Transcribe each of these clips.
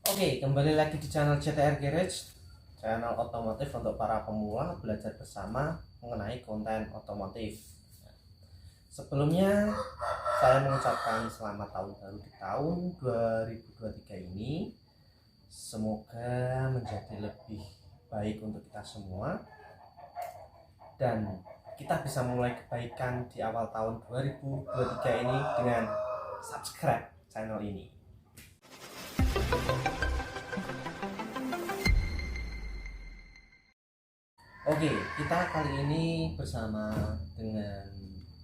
Oke, kembali lagi di channel CTR Garage, channel otomotif untuk para pemula belajar bersama mengenai konten otomotif. Sebelumnya, saya mengucapkan selamat tahun baru di tahun 2023 ini. Semoga menjadi lebih baik untuk kita semua dan kita bisa mulai kebaikan di awal tahun 2023 ini dengan subscribe channel ini. Oke, kita kali ini bersama dengan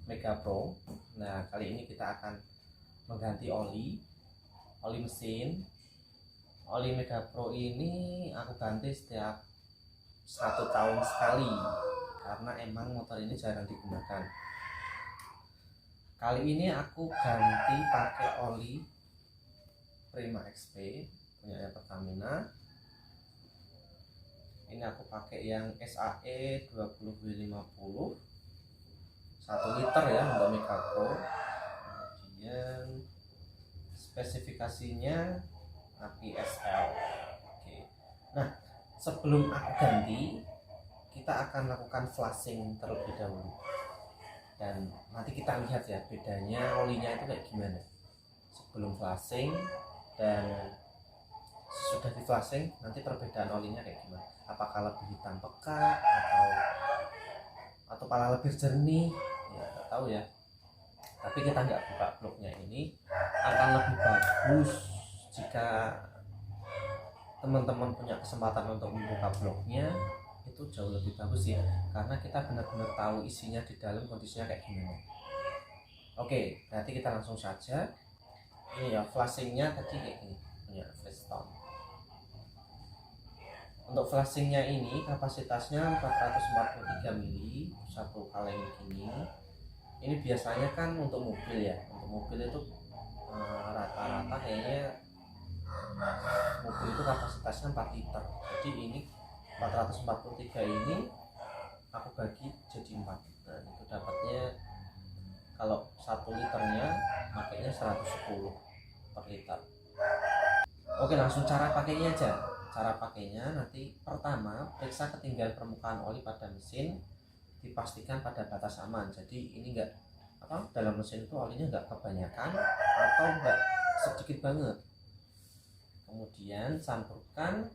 Mega Pro. Nah, kali ini kita akan mengganti oli mesin. Oli Mega Pro ini aku ganti setiap 1 tahun sekali karena emang motor ini jarang digunakan. Kali ini aku ganti pakai oli Prima XP punya Pertamina. Ini aku pakai yang SAE 20W50 1 liter ya untuk Mega Pro. Kemudian spesifikasinya API SL. Oke. Nah, sebelum aku ganti, kita akan lakukan flashing terlebih dahulu. Dan nanti kita lihat ya bedanya olinya itu kayak gimana. Sebelum flashing dan sudah di flashing, nanti perbedaan olinya kayak gimana. Apakah lebih hitam pekat atau malah lebih jernih, ya nggak tahu ya. Tapi kita nggak buka bloknya, ini akan lebih bagus jika teman-teman punya kesempatan untuk membuka bloknya. Itu jauh lebih bagus ya, karena kita benar-benar tahu isinya di dalam kondisinya kayak gimana. Oke, berarti kita langsung saja. Ini ya flashingnya tadi kayak gini, punya Flashstone. Untuk flashingnya ini kapasitasnya 443 mili, satu kaleng gini. Ini biasanya kan untuk mobil ya, untuk mobil itu rata-rata kayaknya mobil itu kapasitasnya 4 liter. Jadi ini 443 ini aku bagi jadi 4. Nah, itu dapatnya kalau 1 liternya makanya 110 per liter. Oke, langsung cara pakainya aja. Cara pakainya nanti pertama periksa ketinggian permukaan oli pada mesin, dipastikan pada batas aman. Jadi ini enggak dalam mesin itu olinya enggak kebanyakan atau enggak sedikit banget. Kemudian campurkan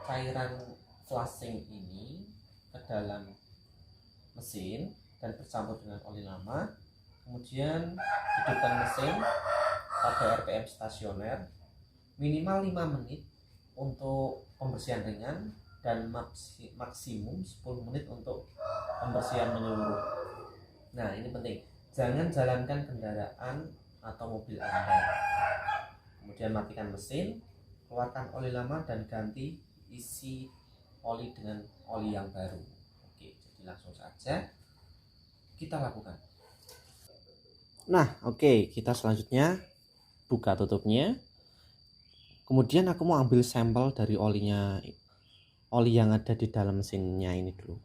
cairan flashing ini ke dalam mesin dan bercampur dengan oli lama. Kemudian hidupkan mesin pada RPM stasioner minimal 5 menit untuk pembersihan ringan dan maksimum 10 menit untuk pembersihan menyeluruh. Nah, ini penting, jangan jalankan kendaraan atau mobil Anda. Kemudian matikan mesin, keluarkan oli lama dan ganti isi oli dengan oli yang baru. Oke, jadi langsung saja kita lakukan. Nah, oke, kita selanjutnya buka tutupnya. Kemudian aku mau ambil sampel dari olinya, oli yang ada di dalam mesinnya ini dulu.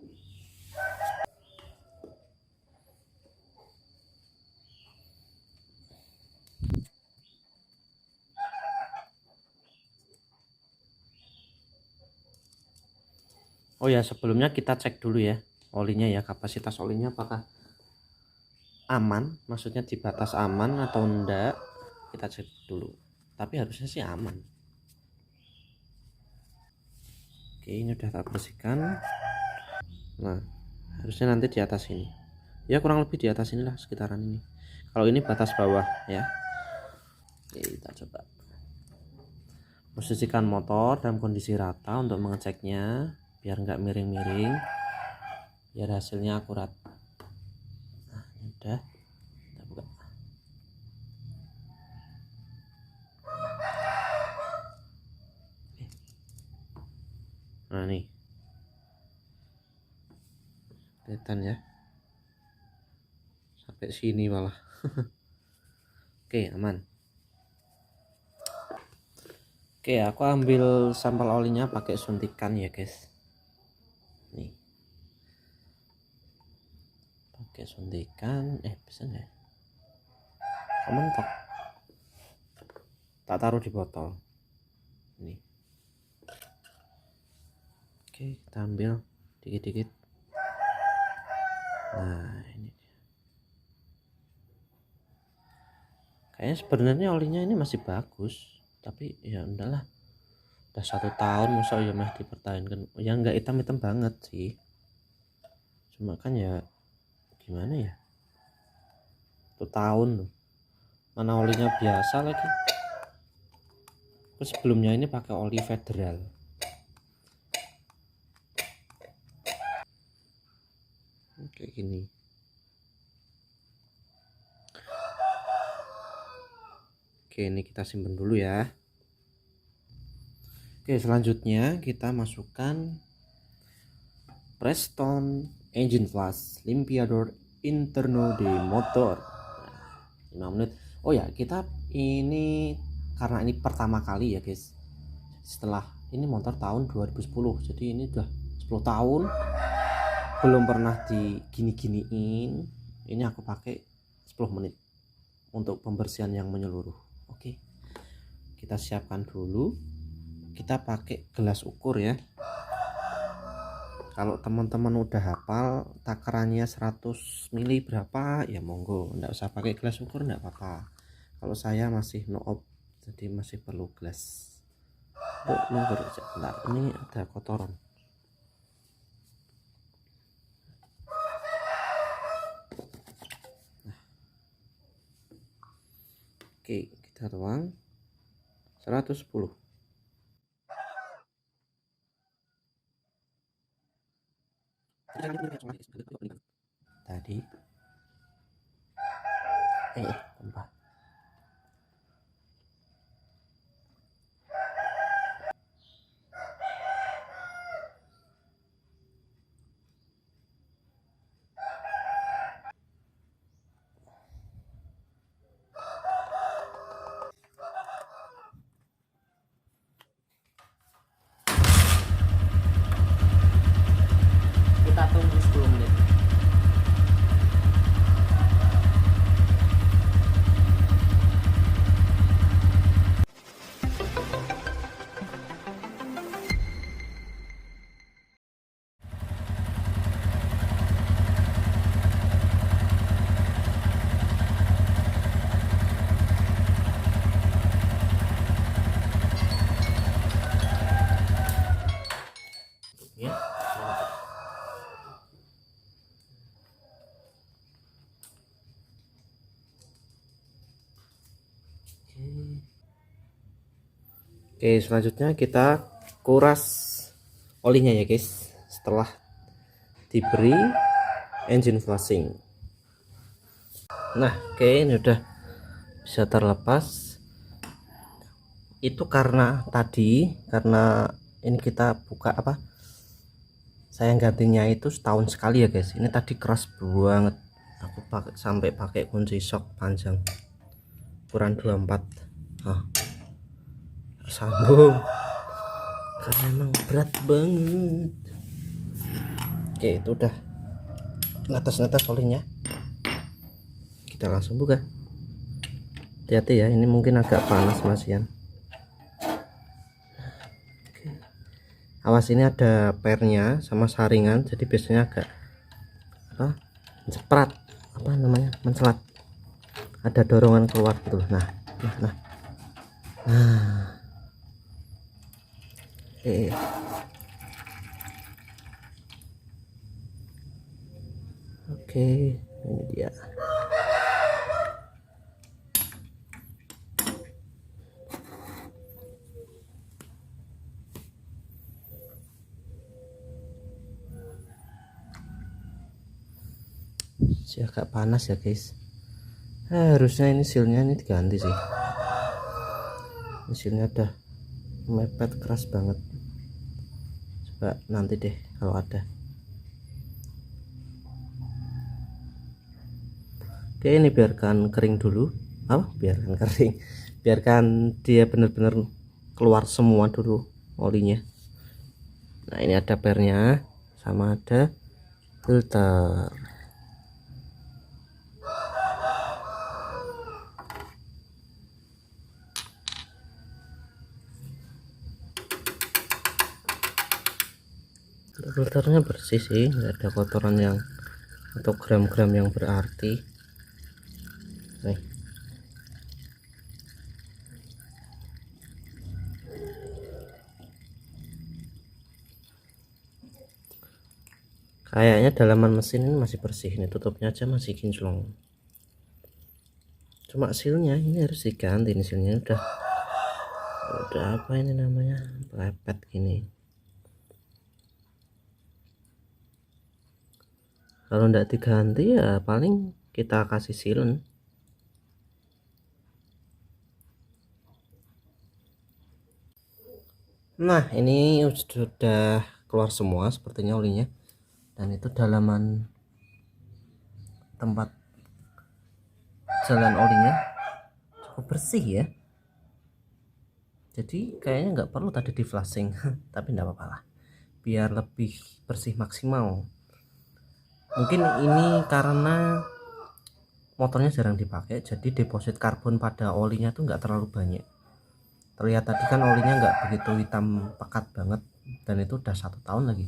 Oh ya, sebelumnya kita cek dulu ya olinya ya, kapasitas olinya apakah aman, maksudnya di batas aman atau enggak, kita cek dulu. Tapi harusnya sih aman. Oke, ini udah tak bersihkan. Nah, harusnya nanti di atas ini ya, kurang lebih di atas inilah, sekitaran ini. Kalau ini batas bawah ya. Oke, kita coba posisikan motor dalam kondisi rata untuk mengeceknya biar nggak miring-miring, biar hasilnya akurat. Nah, ini udah kita buka. Nah, nih kelihatan ya, sampai sini malah. Oke, aman. Oke, aku ambil sampel olinya pakai suntikan ya guys. Nih, pakai suntikan. Bisa nggak? Mentok. Tak taruh di botol. Ini oke, kita ambil dikit-dikit. Nah ini kayaknya sebenarnya olinya ini masih bagus, tapi ya udahlah, udah 1 tahun masa ya masih dipertahankan. Ya nggak hitam-hitam banget sih, cuma kan ya gimana ya, 1 tahun loh, mana olinya biasa lagi. Terus sebelumnya ini pakai oli Federal. Kayak gini. Oke, ini kita simpan dulu ya. Oke, selanjutnya kita masukkan Preston Engine Flash Limpiador Interno de Motor. 5 menit. Oh ya, kita ini karena ini pertama kali ya guys, setelah ini motor tahun 2010, jadi ini udah 10 tahun belum pernah digini-giniin. Ini aku pakai 10 menit untuk pembersihan yang menyeluruh. Oke, kita siapkan dulu. Kita pakai gelas ukur ya. Kalau teman-teman udah hafal takarannya 100 mili berapa ya monggo, enggak usah pakai gelas ukur, enggak apa-apa. Kalau saya masih no-op, jadi masih perlu gelas. Monggo sebentar, ini ada kotoran. Oke, kita tuang 110. Tadi tumpah. Kita tunggu 10 menit. Ya. Oke, selanjutnya kita kuras olinya ya guys, setelah diberi engine flashing. Nah oke, ini udah bisa terlepas. Itu karena ini kita buka apa, saya gantinya itu setahun sekali ya guys. Ini tadi keras banget, aku sampai pakai kunci shock panjang ukuran 24. Sambung karena emang berat banget. Oke, itu udah netes-netes olinya, kita langsung buka. Hati-hati ya, ini mungkin agak panas masian. Awas, ini ada pernya sama saringan, jadi biasanya agak ceprat, mencelat, ada dorongan keluar gitu. Nah. Oke, ini dia. Masih agak panas ya guys. Harusnya ini sealnya ini diganti sih. Ini sealnya udah mepet keras banget. Coba nanti deh kalau ada. Oke, ini biarkan kering dulu. Biarkan kering, biarkan dia benar-benar keluar semua dulu olinya. Nah, ini ada pernya sama ada filter. filternya bersih sih, nggak ada kotoran yang atau gram-gram yang berarti nih. Kayaknya dalaman mesin ini masih bersih nih, tutupnya aja masih kinclong. Cuma sealnya ini harus diganti nih, sealnya udah apa ini namanya, lepet gini. Kalau nggak diganti ya paling kita kasih sealant. Nah ini sudah keluar semua sepertinya olinya, dan itu dalaman tempat jalan olinya cukup bersih ya, jadi kayaknya nggak perlu tadi di flashing tapi nggak apa-apa lah, biar lebih bersih maksimal. Mungkin ini karena motornya jarang dipakai, jadi deposit karbon pada olinya tuh nggak terlalu banyak. Terlihat tadi kan olinya nggak begitu hitam pekat banget, dan itu udah 1 tahun lagi.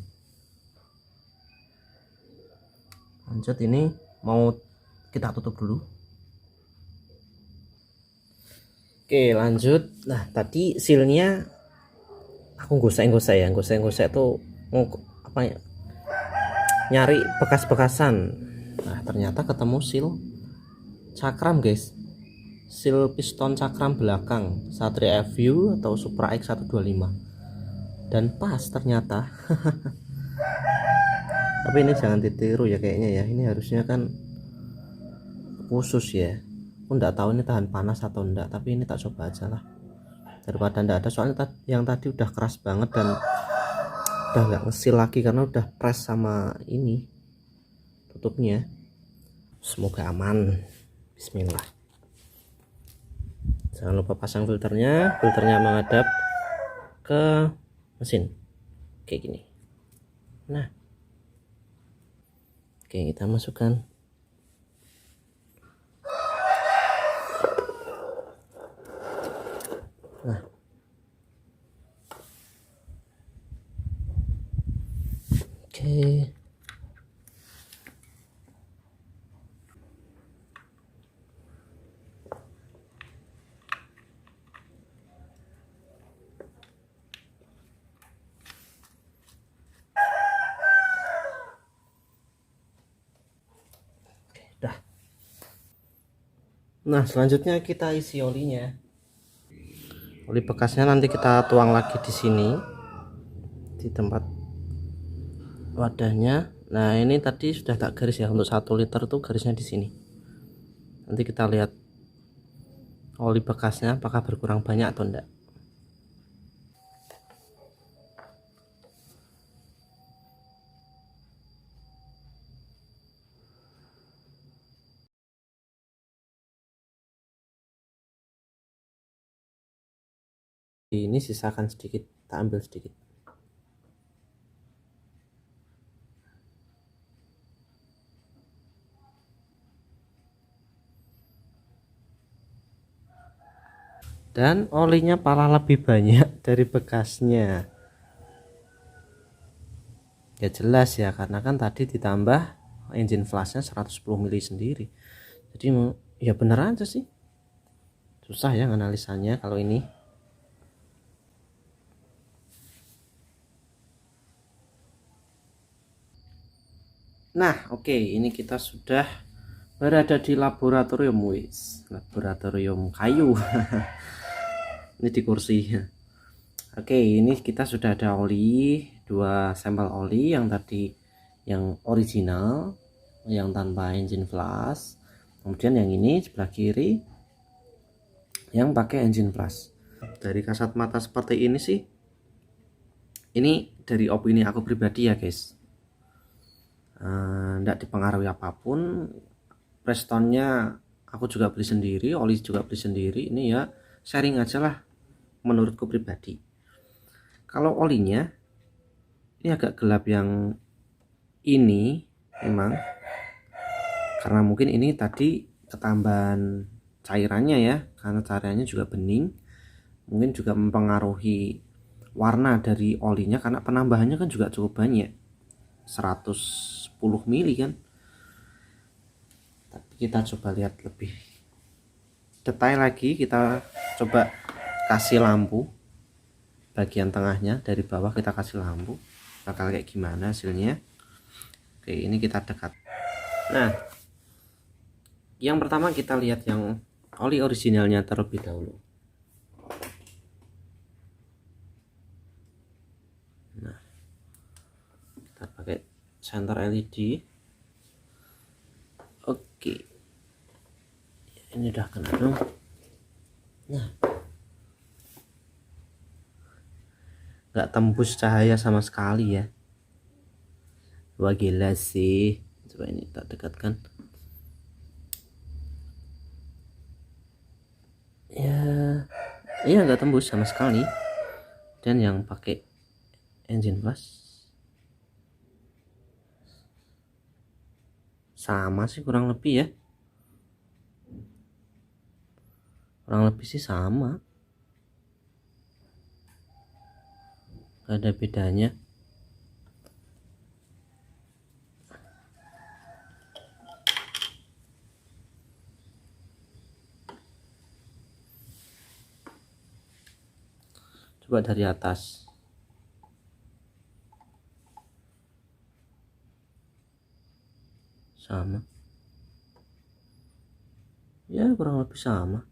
Lanjut, ini mau kita tutup dulu. Oke lanjut. Nah tadi sealnya aku gosek tuh mau apa ya, nyari bekas-bekasan. Nah ternyata ketemu seal cakram guys, seal piston cakram belakang Satria FU atau Supra X125, dan pas ternyata. Tapi ini jangan ditiru ya kayaknya ya, ini harusnya kan khusus ya. Aku nggak tahu ini tahan panas atau enggak, tapi ini tak coba aja lah daripada enggak ada, soalnya yang tadi udah keras banget dan udah nggak ngesil lagi karena udah press sama ini tutupnya. Semoga aman, bismillah. Jangan lupa pasang filternya menghadap ke mesin kayak gini. Nah oke, kita masukkan. Nah oke, dah. Nah selanjutnya kita isi olinya. Oli bekasnya nanti kita tuang lagi di sini di tempat wadahnya. Nah ini tadi sudah tak garis ya, untuk 1 liter tuh garisnya di sini. Nanti kita lihat oli bekasnya apakah berkurang banyak atau enggak. Ini sisakan sedikit, tak ambil sedikit. Dan olinya malah lebih banyak dari bekasnya. Ya jelas ya, karena kan tadi ditambah engine flashnya 110 mili sendiri. Jadi ya bener aja sih, susah ya analisanya kalau ini. Nah oke, ini kita sudah berada di laboratorium, laboratorium kayu. Ini di kursi. Oke, ini kita sudah ada oli, 2 sampel oli, yang tadi yang original, yang tanpa engine flash. Kemudian yang ini sebelah kiri yang pakai engine flash. Dari kasat mata seperti ini sih, ini dari opini aku pribadi ya guys, tidak dipengaruhi apapun. Prestonnya aku juga beli sendiri, oli juga beli sendiri. Ini ya sharing aja lah menurutku pribadi. Kalau olinya ini agak gelap yang ini memang karena mungkin ini tadi ketambahan cairannya ya, karena cairannya juga bening, mungkin juga mempengaruhi warna dari olinya karena penambahannya kan juga cukup banyak. 110 mili kan. Tapi kita coba lihat lebih detail lagi, kita coba kasih lampu bagian tengahnya, dari bawah kita kasih lampu, bakal kayak gimana hasilnya. Oke, ini kita dekat. Nah, yang pertama kita lihat yang oli originalnya terlebih dahulu. Nah, kita pakai senter LED. Oke, ini udah kena dong. Nah, nggak tembus cahaya sama sekali ya. Wah, gila sih. Coba ini tak dekatkan. Ya, iya nggak tembus sama sekali. Dan yang pakai engine flash sama sih, kurang lebih ya. Kurang lebih sih sama, gak ada bedanya. Coba dari atas. Sama ya, kurang lebih sama.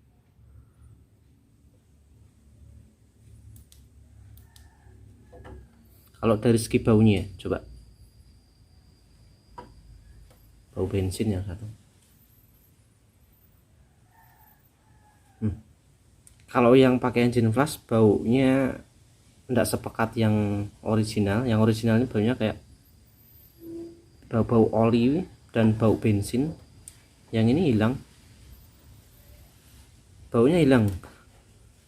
Kalau dari segi baunya, coba bau bensin yang satu. Kalau yang pakai engine flash baunya tidak sepekat yang original. Yang original ini baunya kayak bau-bau oli dan bau bensin. Yang ini hilang, baunya hilang.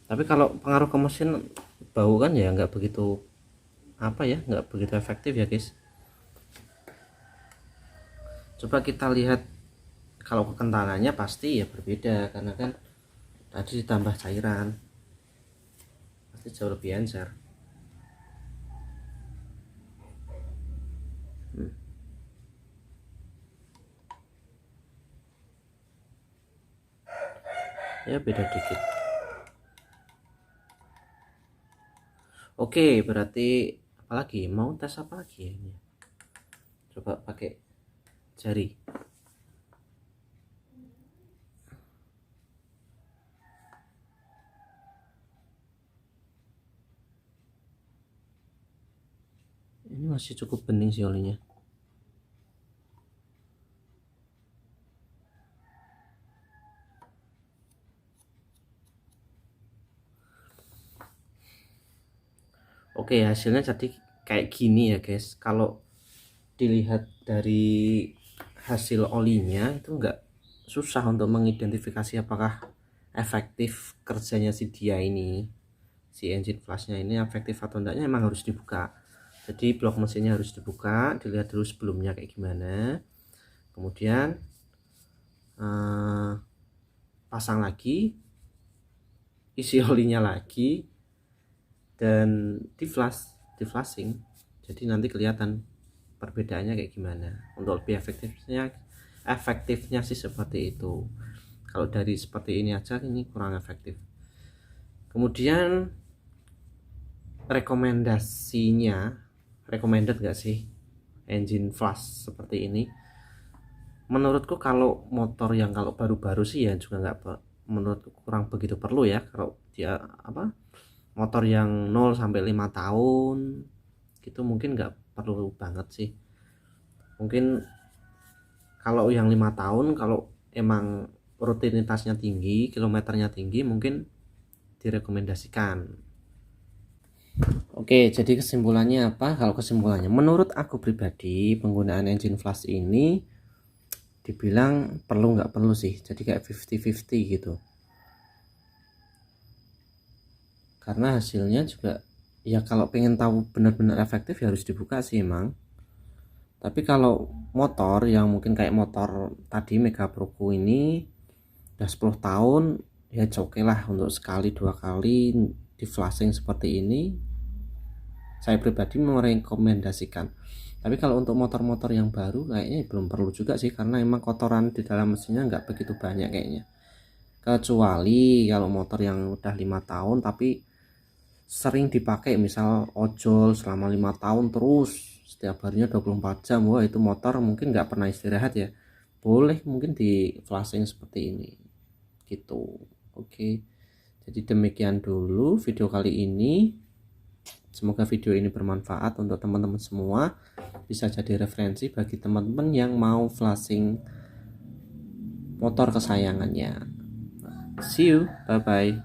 Tapi kalau pengaruh ke mesin, bau kan ya nggak begitu nggak begitu efektif ya guys. Coba kita lihat, kalau kekentalannya pasti ya berbeda, karena kan tadi ditambah cairan, pasti jauh lebih encer. Ya beda dikit. Oke, berarti apalagi mau tes apa lagi ya ini? Coba pakai jari. Ini masih cukup bening sih olinya. Oke, hasilnya jadi kayak gini ya guys. Kalau dilihat dari hasil olinya itu nggak susah untuk mengidentifikasi apakah efektif kerjanya si dia ini, si engine flashnya ini efektif atau enggaknya. Emang harus dibuka. Jadi blok mesinnya harus dibuka, dilihat dulu sebelumnya kayak gimana, kemudian pasang lagi, isi olinya lagi, dan di flashing. Jadi nanti kelihatan perbedaannya kayak gimana. Untuk lebih efektifnya sih seperti itu. Kalau dari seperti ini aja ini kurang efektif. Kemudian recommended gak sih engine flash seperti ini? Menurutku kalau motor yang kalau baru-baru sih ya juga nggak, menurutku kurang begitu perlu ya. Kalau dia motor yang 0 sampai 5 tahun gitu mungkin nggak perlu banget sih. Mungkin kalau yang 5 tahun, kalau emang rutinitasnya tinggi, kilometernya tinggi, mungkin direkomendasikan. Oke, jadi kesimpulannya apa? Kalau kesimpulannya, menurut aku pribadi, penggunaan engine flash ini dibilang perlu nggak perlu sih. Jadi kayak 50-50 gitu. Karena hasilnya juga ya, kalau pengen tahu benar-benar efektif ya harus dibuka sih emang. Tapi kalau motor yang mungkin kayak motor tadi Mega Proco ini udah 10 tahun ya oke lah untuk sekali dua kali di flashing seperti ini saya pribadi merekomendasikan. Tapi kalau untuk motor-motor yang baru kayaknya belum perlu juga sih, karena emang kotoran di dalam mesinnya nggak begitu banyak kayaknya. Kecuali kalau motor yang udah 5 tahun tapi sering dipakai, misal ojol selama 5 tahun terus setiap harinya 24 jam, wah itu motor mungkin nggak pernah istirahat ya, boleh mungkin di flashing seperti ini gitu. Oke, jadi demikian dulu video kali ini. Semoga video ini bermanfaat untuk teman-teman semua, bisa jadi referensi bagi teman-teman yang mau flashing motor kesayangannya. See you, bye bye.